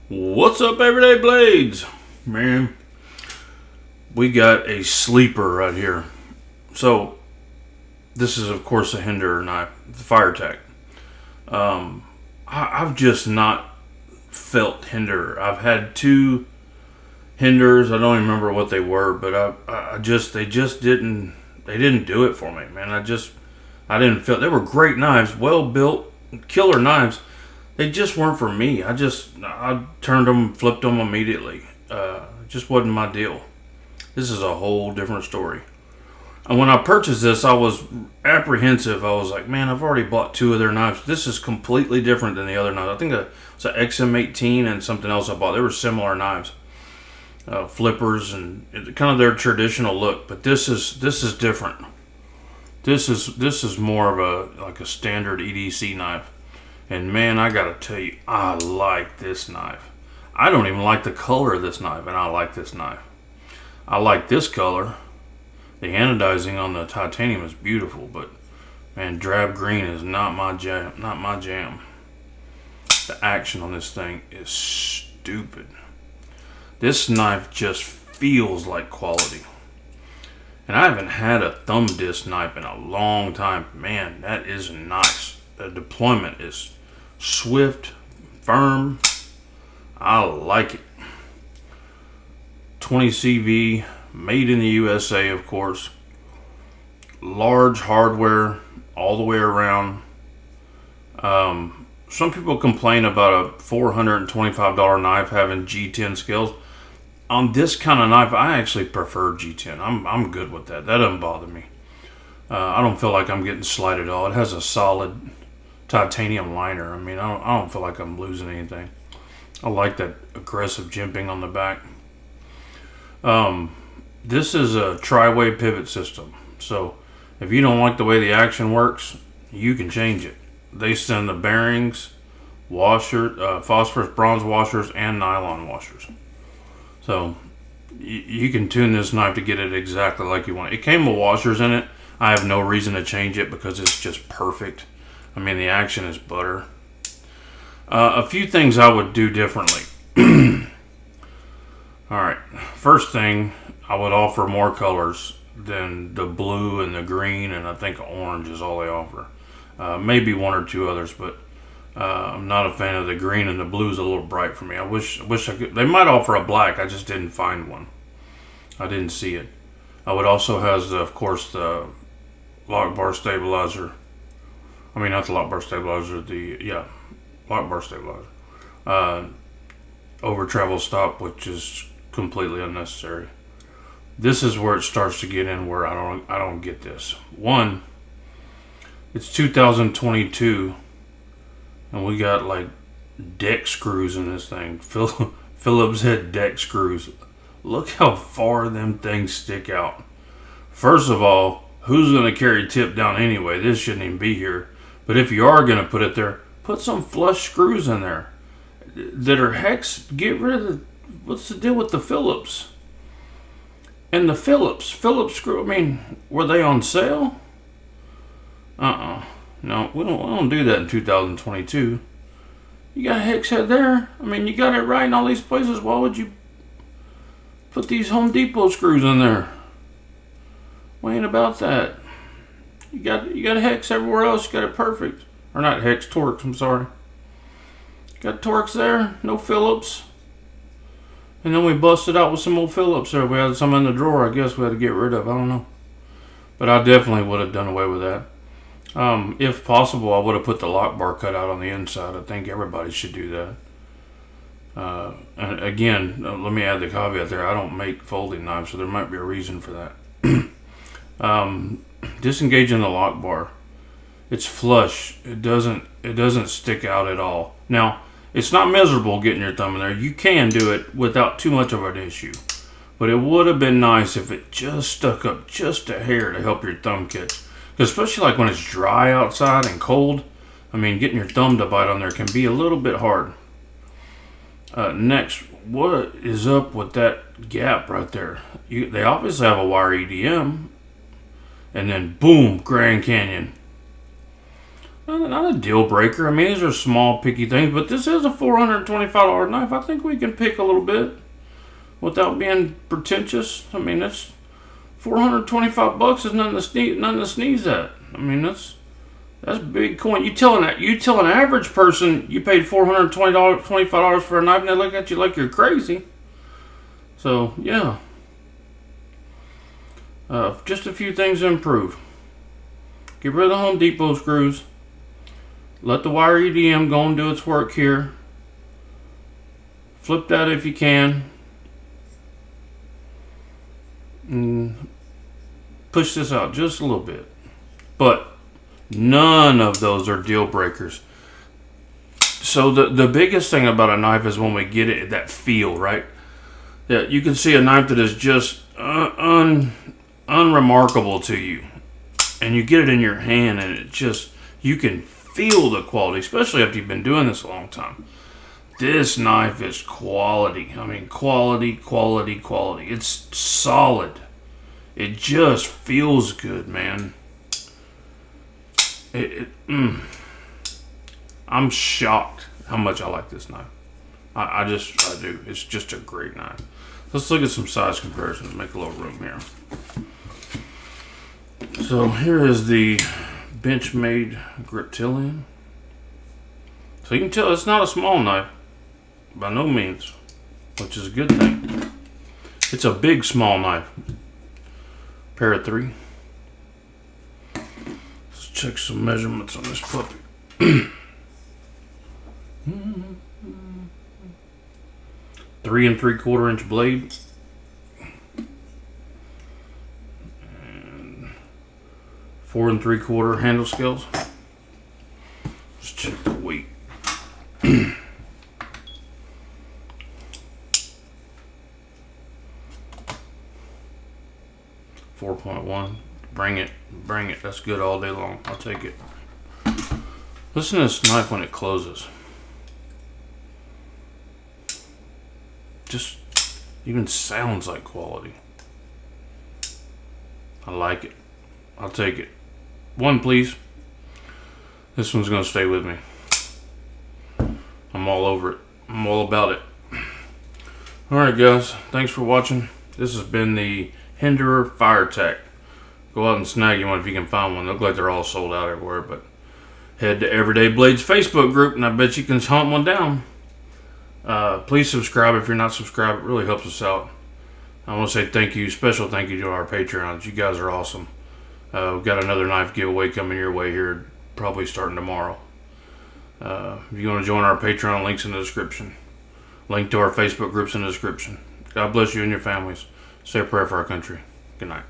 What's up, Everyday Blades? Man, we got a sleeper right here. So, this is, of course, a Hinderer knife, the Firetac. I've just not felt Hinderer. I've had two Hinderers. I don't even remember what they were, but they didn't do it for me, man. I didn't feel, they were great knives, well built, killer knives. They just weren't for me. I turned them, flipped them immediately. It just wasn't my deal. This is a whole different story. And when I purchased this, I was apprehensive. I was like, man, I've already bought two of their knives. This is completely different than the other knives. I think it was an XM18 and something else I bought. They were similar knives, flippers, and kind of their traditional look. But this is different. This is more of a standard EDC knife. And man, I gotta tell you, I like this knife. I don't even like the color of this knife, and I like this knife. I like this color. The anodizing on the titanium is beautiful, but man, drab green is not my jam. Not my jam. The action on this thing is stupid. This knife just feels like quality. And I haven't had a thumb disc knife in a long time. Man, that is nice. The deployment is swift, firm. I like it. 20 CV, made in the USA, of course. Large hardware all the way around. Some people complain about a $425 knife having G10 scales. On this kind of knife, I actually prefer G10. I'm good with that. That doesn't bother me. I don't feel like I'm getting slighted at all. It has a solid titanium liner. I mean, I don't feel like I'm losing anything. I like that aggressive jimping on the back. This is a tri-way pivot system. So if you don't like the way the action works, you can change it. They send the bearings, washer, phosphorus bronze washers, and nylon washers. So you can tune this knife to get it exactly like you want it. It came with washers in it. I have no reason to change it because it's just perfect. I mean, the action is butter. A few things I would do differently. Alright, first thing, I would offer more colors than the blue and the green, and I think orange is all they offer. Maybe one or two others, but I'm not a fan of the green, and the blue is a little bright for me. I wish I could. They might offer a black, I just didn't find one. I didn't see it. I would also have, of course, the lock bar stabilizer. I mean, not the lock bar stabilizer, lock bar stabilizer. Over travel stop, which is completely unnecessary. This is where it starts to get in where I don't get this. One, it's 2022, and we got like deck screws in this thing. Phillips head deck screws. Look how far them things stick out. First of all, who's going to carry tip down anyway? This shouldn't even be here. But if you are going to put it there, put some flush screws in there that are hex. Get rid of what's the deal with the Phillips? And the Phillips screw, I mean, were they on sale? No, we don't do that in 2022. You got a hex head there. I mean, you got it right in all these places. Why would you put these Home Depot screws in there? We ain't about that. You got a hex everywhere else. You got it perfect. Or not hex, Torx, I'm sorry. Got Torx there, no Phillips. And then we busted out with some old Phillips there. We had some in the drawer, I guess we had to get rid of. I don't know. But I definitely would have done away with that. If possible, I would have put the lock bar cut out on the inside. I think everybody should do that. And again, let me add the caveat there. I don't make folding knives, so there might be a reason for that. Disengaging the lock bar. It's flush. It doesn't stick out at all. Now, it's not miserable getting your thumb in there. You can do it without too much of an issue. But it would have been nice if it just stuck up just a hair to help your thumb catch. Especially like when it's dry outside and cold. I mean, getting your thumb to bite on there can be a little bit hard. Next, what is up with that gap right there? They obviously have a wire EDM. And then boom, Grand Canyon. not a deal breaker. I mean, these are small, picky things, but this is a $425 knife. I think we can pick a little bit without being pretentious. I mean, that's $425 is nothing to sneeze at. I mean, that's big coin. You tell an average person you paid $425 for a knife, and they look at you like you're crazy. So yeah, just a few things to improve. Get rid of the Home Depot screws. Let the wire EDM go and do its work here. Flip that if you can. And push this out just a little bit. But none of those are deal breakers. So the biggest thing about a knife is when we get it, that feel, right? Yeah, you can see a knife that is just unremarkable to you. And you get it in your hand and it just, you can feel the quality, especially after you've been doing this a long time. This knife is quality. I mean, quality. It's solid. It just feels good, man. I'm shocked how much I like this knife. I do. It's just a great knife. Let's look at some size comparisons. Make a little room here. So here is the Benchmade Griptilian. So you can tell it's not a small knife, by no means, which is a good thing. It's a big small knife. Pair of 3. Let's check some measurements on this puppy. 3 3/4 inch blade. And 4 3/4 handle scales. Let's check the weight. 4.1. Bring it. That's good all day long. I'll take it. Listen to this knife when it closes. Just even sounds like quality. I like it. I'll take it. 1, please. This one's gonna stay with me. I'm all over it. I'm all about it. Alright guys, thanks for watching. This has been the Hinderer Firetac. Go out and snag you one if you can find one. They look like they're all sold out everywhere, but head to Everyday Blades Facebook group and I bet you can hunt one down. Please subscribe if you're not subscribed. It really helps us out. I want to say thank you, special thank you to our Patreons. You guys are awesome. We've got another knife giveaway coming your way here, probably starting tomorrow. If you want to join our Patreon, links in the description. Link to our Facebook groups in the description. God bless you and your families. Say a prayer for our country. Good night.